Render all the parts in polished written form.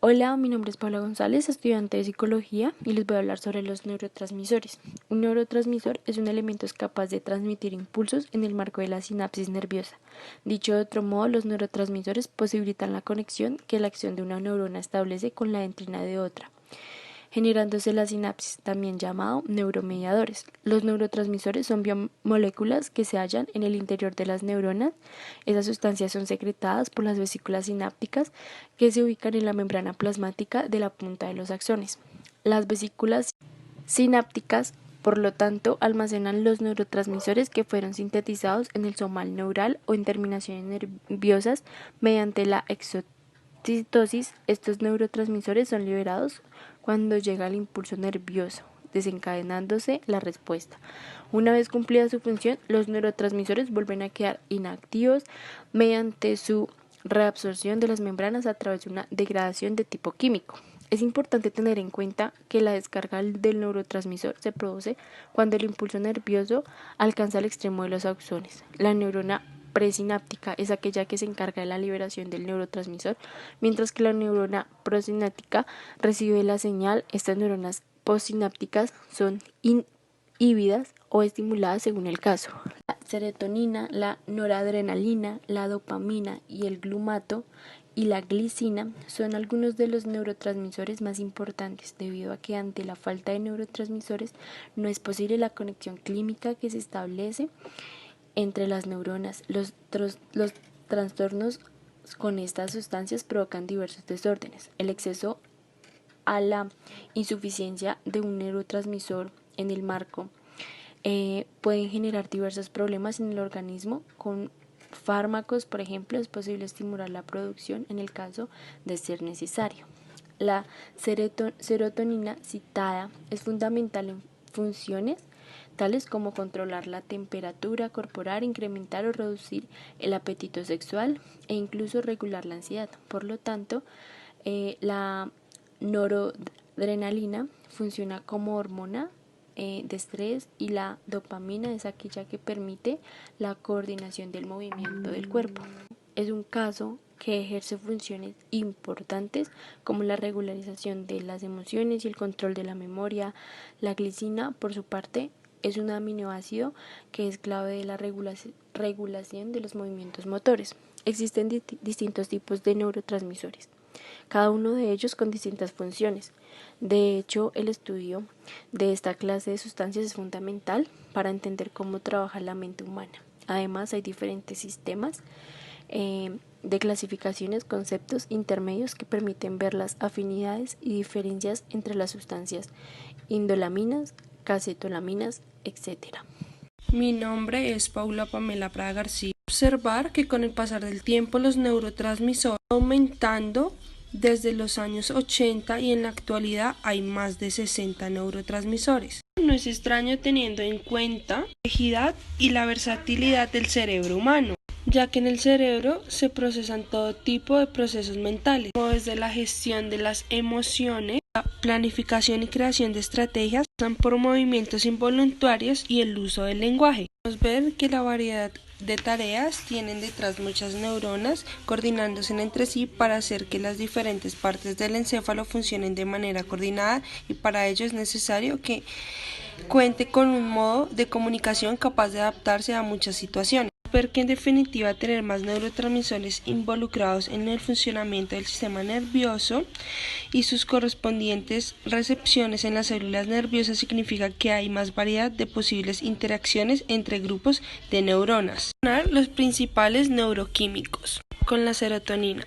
Hola, mi nombre es Paula González, estudiante de psicología y les voy a hablar sobre los neurotransmisores. Un neurotransmisor es un elemento capaz de transmitir impulsos en el marco de la sinapsis nerviosa. Dicho de otro modo, los neurotransmisores posibilitan la conexión que la acción de una neurona establece con la dendrina de otra, generándose la sinapsis, también llamado neuromediadores. Los neurotransmisores son biomoléculas que se hallan en el interior de las neuronas. Esas sustancias son secretadas por las vesículas sinápticas que se ubican en la membrana plasmática de la punta de los axones. Las vesículas sinápticas, por lo tanto, almacenan los neurotransmisores que fueron sintetizados en el somal neural o en terminaciones nerviosas mediante la excitosis. Estos neurotransmisores son liberados cuando llega el impulso nervioso, desencadenándose la respuesta. Una vez cumplida su función, los neurotransmisores vuelven a quedar inactivos mediante su reabsorción de las membranas a través de una degradación de tipo químico. Es importante tener en cuenta que la descarga del neurotransmisor se produce cuando el impulso nervioso alcanza el extremo de los axones. La neurona presináptica es aquella que se encarga de la liberación del neurotransmisor, mientras que la neurona prosináptica recibe la señal. Estas neuronas postsinápticas son inhibidas o estimuladas según el caso. La serotonina, la noradrenalina, la dopamina y el glutamato y la glicina son algunos de los neurotransmisores más importantes, debido a que ante la falta de neurotransmisores no es posible la conexión química que se establece entre las neuronas. Los trastornos con estas sustancias provocan diversos desórdenes. El exceso a la insuficiencia de un neurotransmisor en el marco pueden generar diversos problemas en el organismo. Con fármacos, por ejemplo, es posible estimular la producción en el caso de ser necesario. La serotonina citada es fundamental en funciones tales como controlar la temperatura corporal, incrementar o reducir el apetito sexual e incluso regular la ansiedad. Por lo tanto, la noradrenalina funciona como hormona de estrés, y la dopamina es aquella que permite la coordinación del movimiento del cuerpo. Es un caso que ejerce funciones importantes como la regularización de las emociones y el control de la memoria. La glicina, por su parte, es un aminoácido que es clave de la regulación de los movimientos motores. Existen distintos tipos de neurotransmisores, cada uno de ellos con distintas funciones. De hecho, el estudio de esta clase de sustancias es fundamental para entender cómo trabaja la mente humana. Además, hay diferentes sistemas de clasificaciones, conceptos intermedios que permiten ver las afinidades y diferencias entre las sustancias indolaminas, casetolaminas, etc. Mi nombre es Paula Pamela Prada García. Observar que con el pasar del tiempo los neurotransmisores van aumentando desde los años 80 y en la actualidad hay más de 60 neurotransmisores. No es extraño teniendo en cuenta la complejidad y la versatilidad del cerebro humano, ya que en el cerebro se procesan todo tipo de procesos mentales, como desde la gestión de las emociones, la planificación y creación de estrategias, pasan por movimientos involuntarios y el uso del lenguaje. Podemos ver que la variedad de tareas tienen detrás muchas neuronas coordinándose entre sí para hacer que las diferentes partes del encéfalo funcionen de manera coordinada, y para ello es necesario que cuente con un modo de comunicación capaz de adaptarse a muchas situaciones. Ver que en definitiva tener más neurotransmisores involucrados en el funcionamiento del sistema nervioso y sus correspondientes recepciones en las células nerviosas significa que hay más variedad de posibles interacciones entre grupos de neuronas. Los principales neuroquímicos. Con la serotonina.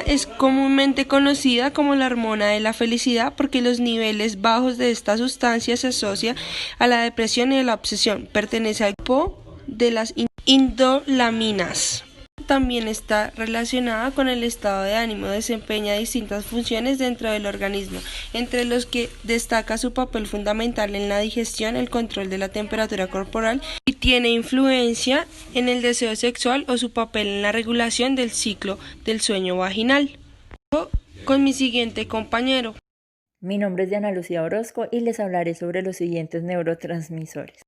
Es comúnmente conocida como la hormona de la felicidad porque los niveles bajos de esta sustancia se asocia a la depresión y a la obsesión. Pertenece al grupo de las indolaminas. También está relacionada con el estado de ánimo, desempeña distintas funciones dentro del organismo, entre los que destaca su papel fundamental en la digestión, el control de la temperatura corporal y tiene influencia en el deseo sexual o su papel en la regulación del ciclo del sueño vaginal. Con mi siguiente compañero. Mi nombre es Diana Lucía Orozco y les hablaré sobre los siguientes neurotransmisores.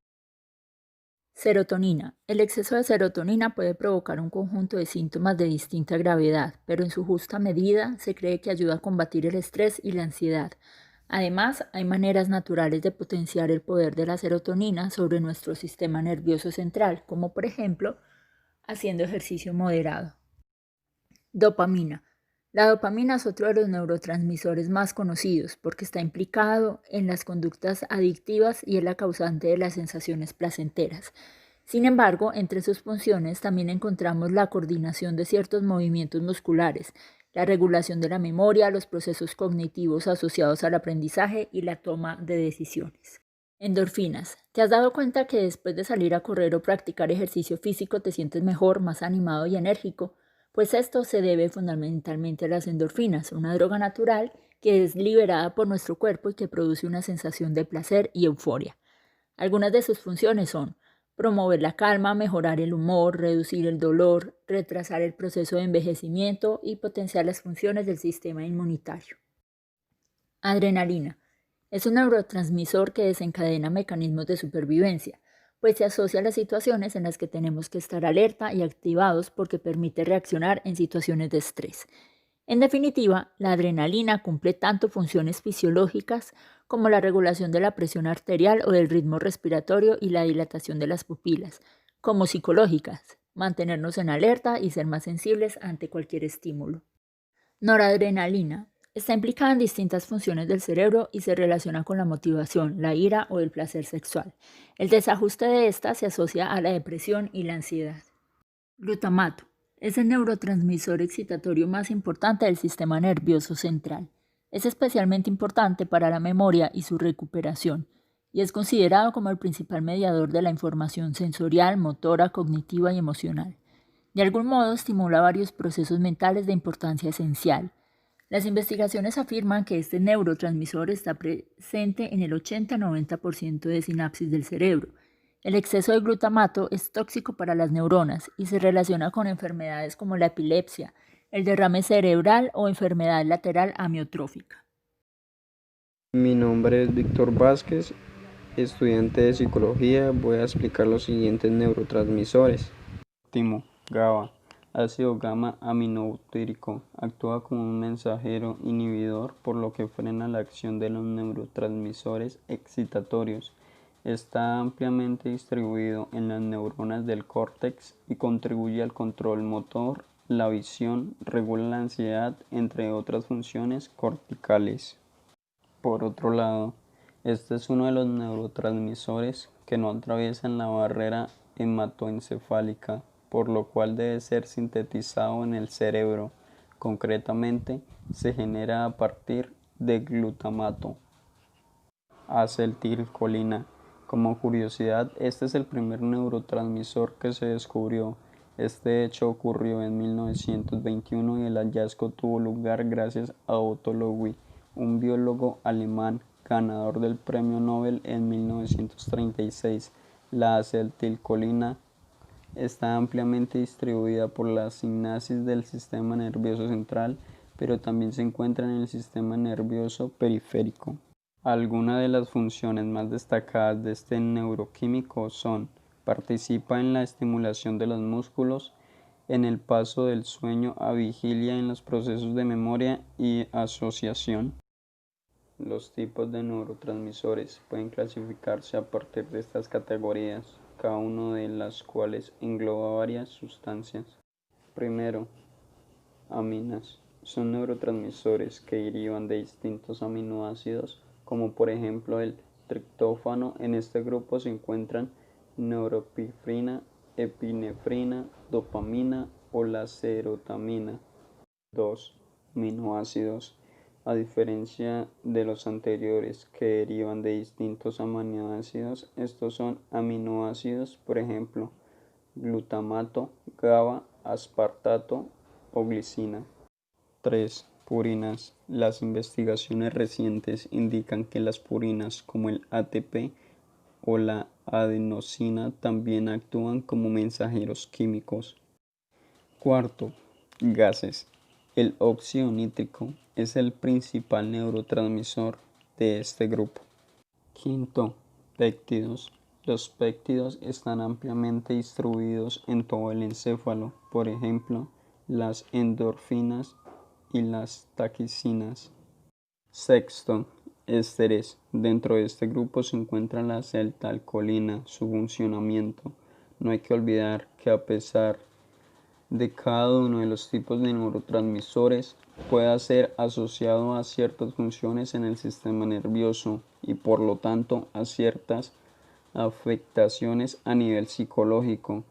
Serotonina. El exceso de serotonina puede provocar un conjunto de síntomas de distinta gravedad, pero en su justa medida se cree que ayuda a combatir el estrés y la ansiedad. Además, hay maneras naturales de potenciar el poder de la serotonina sobre nuestro sistema nervioso central, como por ejemplo, haciendo ejercicio moderado. Dopamina. La dopamina es otro de los neurotransmisores más conocidos porque está implicado en las conductas adictivas y es la causante de las sensaciones placenteras. Sin embargo, entre sus funciones también encontramos la coordinación de ciertos movimientos musculares, la regulación de la memoria, los procesos cognitivos asociados al aprendizaje y la toma de decisiones. Endorfinas. ¿Te has dado cuenta que después de salir a correr o practicar ejercicio físico te sientes mejor, más animado y enérgico? Pues esto se debe fundamentalmente a las endorfinas, una droga natural que es liberada por nuestro cuerpo y que produce una sensación de placer y euforia. Algunas de sus funciones son promover la calma, mejorar el humor, reducir el dolor, retrasar el proceso de envejecimiento y potenciar las funciones del sistema inmunitario. Adrenalina. Es un neurotransmisor que desencadena mecanismos de supervivencia, pues se asocia a las situaciones en las que tenemos que estar alerta y activados porque permite reaccionar en situaciones de estrés. En definitiva, la adrenalina cumple tanto funciones fisiológicas como la regulación de la presión arterial o del ritmo respiratorio y la dilatación de las pupilas, como psicológicas, mantenernos en alerta y ser más sensibles ante cualquier estímulo. Noradrenalina. Está implicada en distintas funciones del cerebro y se relaciona con la motivación, la ira o el placer sexual. El desajuste de esta se asocia a la depresión y la ansiedad. Glutamato. Es el neurotransmisor excitatorio más importante del sistema nervioso central. Es especialmente importante para la memoria y su recuperación, y es considerado como el principal mediador de la información sensorial, motora, cognitiva y emocional. De algún modo estimula varios procesos mentales de importancia esencial. Las investigaciones afirman que este neurotransmisor está presente en el 80-90% de sinapsis del cerebro. El exceso de glutamato es tóxico para las neuronas y se relaciona con enfermedades como la epilepsia, el derrame cerebral o enfermedad lateral amiotrófica. Mi nombre es Víctor Vázquez, estudiante de psicología. Voy a explicar los siguientes neurotransmisores. Último, GABA. Ácido gamma aminobutírico. Actúa como un mensajero inhibidor, por lo que frena la acción de los neurotransmisores excitatorios. Está ampliamente distribuido en las neuronas del córtex y contribuye al control motor, la visión, regula la ansiedad, entre otras funciones corticales. Por otro lado, este es uno de los neurotransmisores que no atraviesan la barrera hematoencefálica, por lo cual debe ser sintetizado en el cerebro. Concretamente, se genera a partir de glutamato. Acetilcolina. Como curiosidad, este es el primer neurotransmisor que se descubrió. Este hecho ocurrió en 1921 y el hallazgo tuvo lugar gracias a Otto Lowy, un biólogo alemán ganador del Premio Nobel en 1936. La acetilcolina está ampliamente distribuida por la sinapsis del sistema nervioso central, pero también se encuentra en el sistema nervioso periférico. Algunas de las funciones más destacadas de este neuroquímico son: participa en la estimulación de los músculos, en el paso del sueño a vigilia, en los procesos de memoria y asociación. Los tipos de neurotransmisores pueden clasificarse a partir de estas categorías, cada una de las cuales engloba varias sustancias. Primero, aminas. Son neurotransmisores que derivan de distintos aminoácidos, como por ejemplo el triptófano. En este grupo se encuentran neuropilfrina, epinefrina, dopamina o la serotonina. 2. Aminoácidos. A diferencia de los anteriores que derivan de distintos aminoácidos, estos son aminoácidos, por ejemplo, glutamato, GABA, aspartato o glicina. 3. Purinas. Las investigaciones recientes indican que las purinas, como el ATP o la adenosina, también actúan como mensajeros químicos. Cuarto, gases. El óxido nítrico es el principal neurotransmisor de este grupo. Quinto, péptidos. Los péptidos están ampliamente distribuidos en todo el encéfalo, por ejemplo, las endorfinas y las taquicinas. Sexto, ésteres. Dentro de este grupo se encuentra la acetilcolina, su funcionamiento. No hay que olvidar que a pesar de cada uno de los tipos de neurotransmisores, puede ser asociado a ciertas funciones en el sistema nervioso y por lo tanto a ciertas afectaciones a nivel psicológico.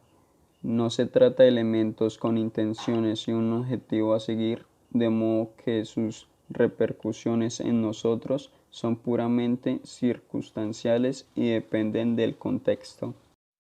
No se trata de elementos con intenciones y un objetivo a seguir, de modo que sus repercusiones en nosotros son puramente circunstanciales y dependen del contexto.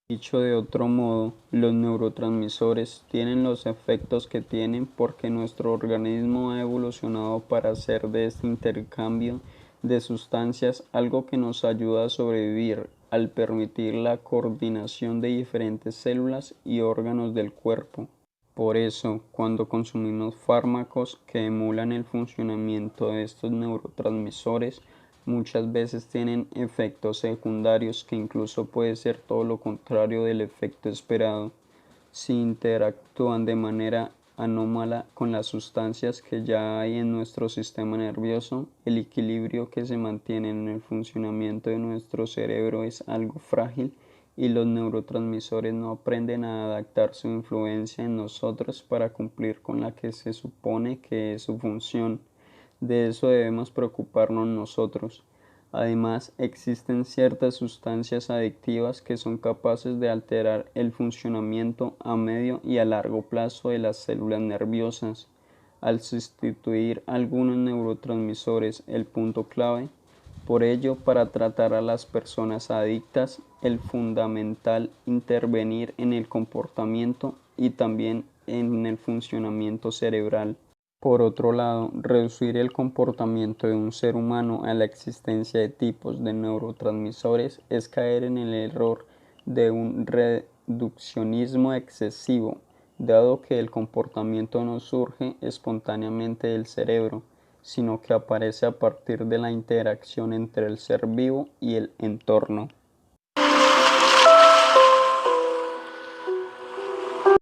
Dicho de otro modo, los neurotransmisores tienen los efectos que tienen porque nuestro organismo ha evolucionado para hacer de este intercambio de sustancias algo que nos ayuda a sobrevivir al permitir la coordinación de diferentes células y órganos del cuerpo. Por eso, cuando consumimos fármacos que emulan el funcionamiento de estos neurotransmisores, muchas veces tienen efectos secundarios que incluso puede ser todo lo contrario del efecto esperado, si interactúan de manera anómala con las sustancias que ya hay en nuestro sistema nervioso. El equilibrio que se mantiene en el funcionamiento de nuestro cerebro es algo frágil y los neurotransmisores no aprenden a adaptar su influencia en nosotros para cumplir con la que se supone que es su función. De eso debemos preocuparnos nosotros. Además, existen ciertas sustancias adictivas que son capaces de alterar el funcionamiento a medio y a largo plazo de las células nerviosas. Al sustituir algunos neurotransmisores, el punto clave. Por ello, para tratar a las personas adictas, es fundamental intervenir en el comportamiento y también en el funcionamiento cerebral. Por otro lado, reducir el comportamiento de un ser humano a la existencia de tipos de neurotransmisores es caer en el error de un reduccionismo excesivo, dado que el comportamiento no surge espontáneamente del cerebro, sino que aparece a partir de la interacción entre el ser vivo y el entorno.